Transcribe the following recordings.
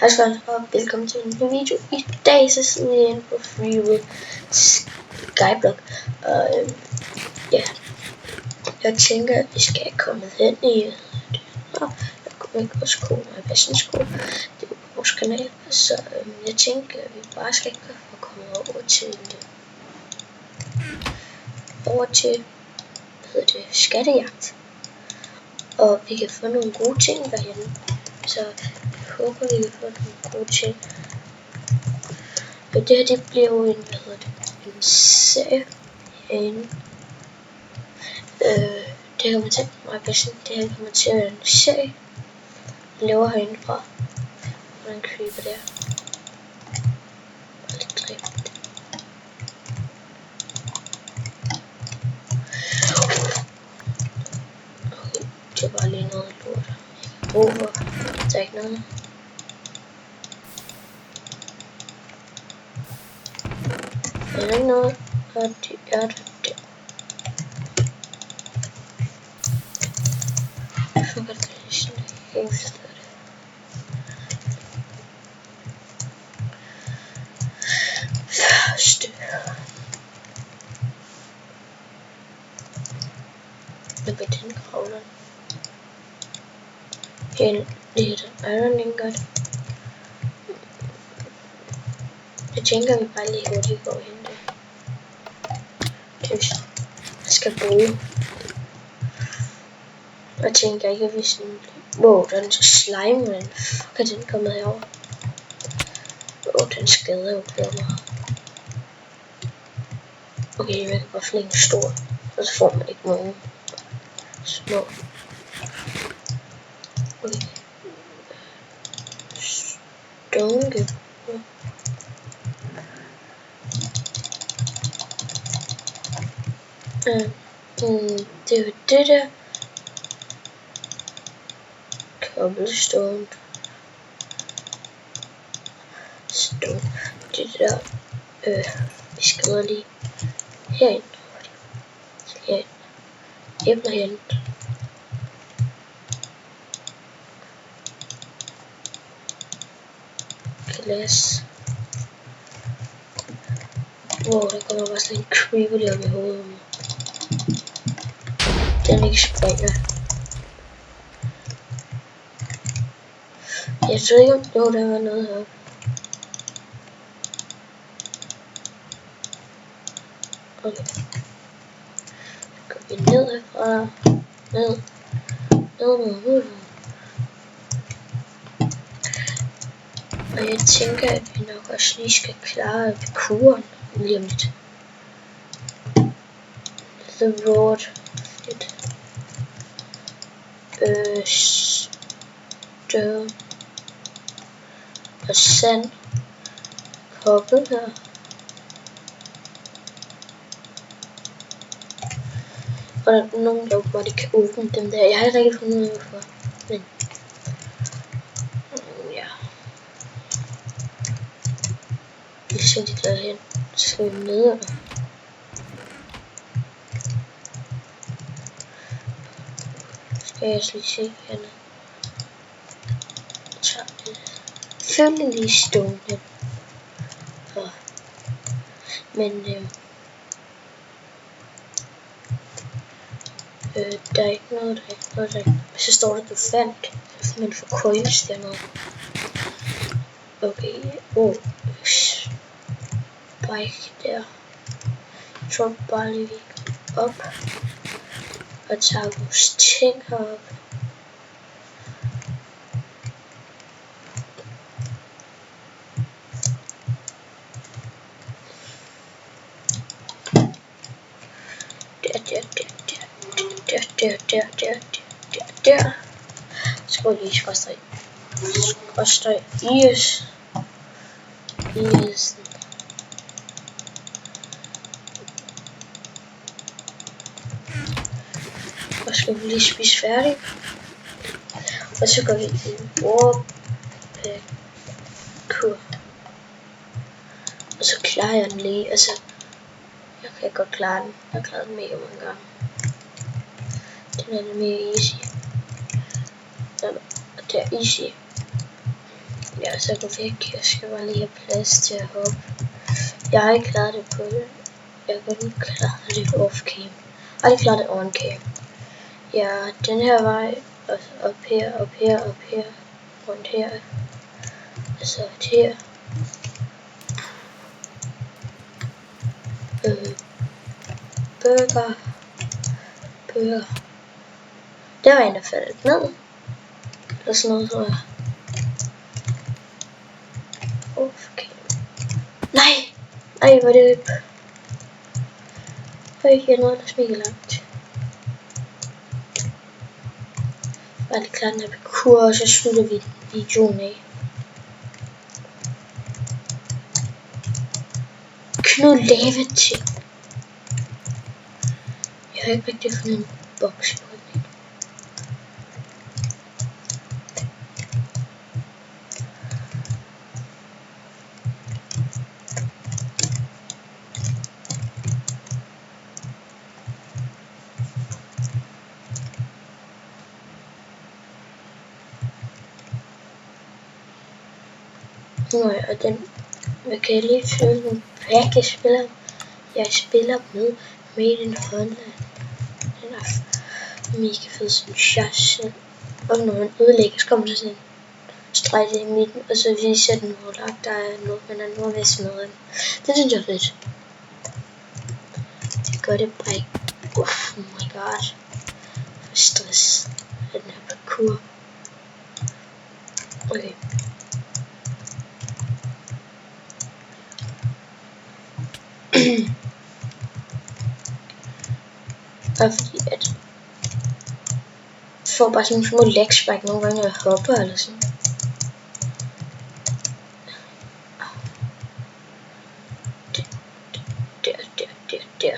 Hej Svend, og velkommen til en ny video. I dag så sidder jeg inde på Freewood Skyblock, og ja, jeg tænker, at vi skal komme hen i det. Og jeg kunne også komme med Passion School. Det er på vores kanal, så jeg tænker, at vi bare skal komme over til skattejagt. Og vi kan få nogle gode ting derhen. Så jeg håber, vi kan få nogle gode ting. Og det her, det bliver jo en serie herinde. Det kommer til det her kommer til at være en serie. Jeg laver herinde fra. Og den creeper der. Og lidt dræbt. Okay, det var lige noget lort. Over. Der er ikke noget. Der er ikke noget. Og det er det der. Jeg får godt det. Jeg kan forstå det. Første. Nu bliver den kravler. Det er den iron ingot. Jeg tænker, vi bare lige hurtigt går hen der. Det jeg skal bruge. Jeg tænker ikke, at vi sådan... Wow, der er en slime, men fuck er den kommet herover. Wow, den skader jo på mig. Okay, jeg kan bare flække en stor, og så får man ikke nogen små. Okay. Stunke. Det er jo det der. Cobblestone. Stone. Det der. Vi skriver lige herind. Herind. Æbler herind. Glas. Wow, der kommer bare sådan en creeper lige op i hovedet. Den ikke springer. Jeg tror ikke om der var noget heroppe. Okay. Så går vi ned herfra. Ned mod hovedet. Og jeg tænker, at vi nok også lige skal klare kuren lige om lidt. The road. Stone. Og sand. Kobbel her. Og der er nogen, der hvor de kan åbne dem der. Jeg har ikke fundet ud af hvorfor. Men ja. Vi ser de derhen. Så skal vi ned der. Skal jeg også lige se hernede. Så følge lige stone her. Men der er ikke noget, så står der, du fandt, men for coins dernede. Okay, bike der. Jeg tror bare lige vi går op og tager vores ting herop. Der. Så går vi lige skråstreg yes. Og så skal vi lige spise færdig. Og så går vi i en kur. Og så klarer jeg den lige. Altså, jeg kan godt klare den. Jeg har klaret den mega mange gange. Den er mega easy. Det er easy. Ja, så gå væk. Jeg skal bare lige have plads til at hoppe. Jeg har ikke klaret det på det. Jeg kan kun klare det off-cam. Jeg har aldrig klaret det on-cam. Ja, den her vej. Og op her, op her, op her. Rundt her. Og så her. Burger. Der var en, der faldt ned. Eller sådan noget, tror jeg. Okay. Nej, hvor det jeg nåede ellers mega langt. Bare lige klart den her parkour, og så slutter vi videoen af. Knud lave ting. Jeg har ikke rigtig fundet en boks på den. Nå ja, og den kan jeg lige føle nogle pack, jeg spiller med Made in Holland. Den er mega fed, synes jeg selv. Og når man udlægger, så kommer der sådan en streg i midten, og så viser den, hvor langt der er noget, man er nordvest med den. Det synes jeg er fedt. Det gør det bare ikke. Oh my god. For stress af den her parkour. Okay. Bare fordi at får bare sådan nogle små leg spike nogle gange, når jeg hopper eller sådan. Der.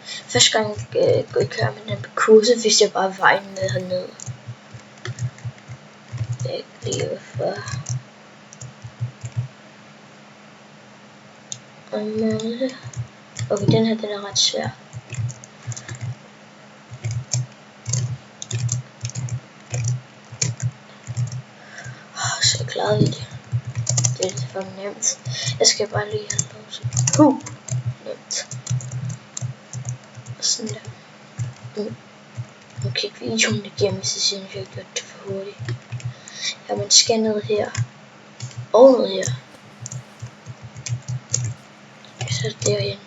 Første gang jeg kører med den kurse, hvis jeg bare vejen ned hernede. Jeg ikke lige hvorfor. Okay, den her den er ret svær. Så klarede vi det. Det er for nemt. Jeg skal bare lige have lov til. Nemt. Og sådan der. Nu kan ikke videoen igennem, hvis jeg synes, jeg har gjort det for hurtigt. Ja, man skal ned her. Og ned her. Så derhen.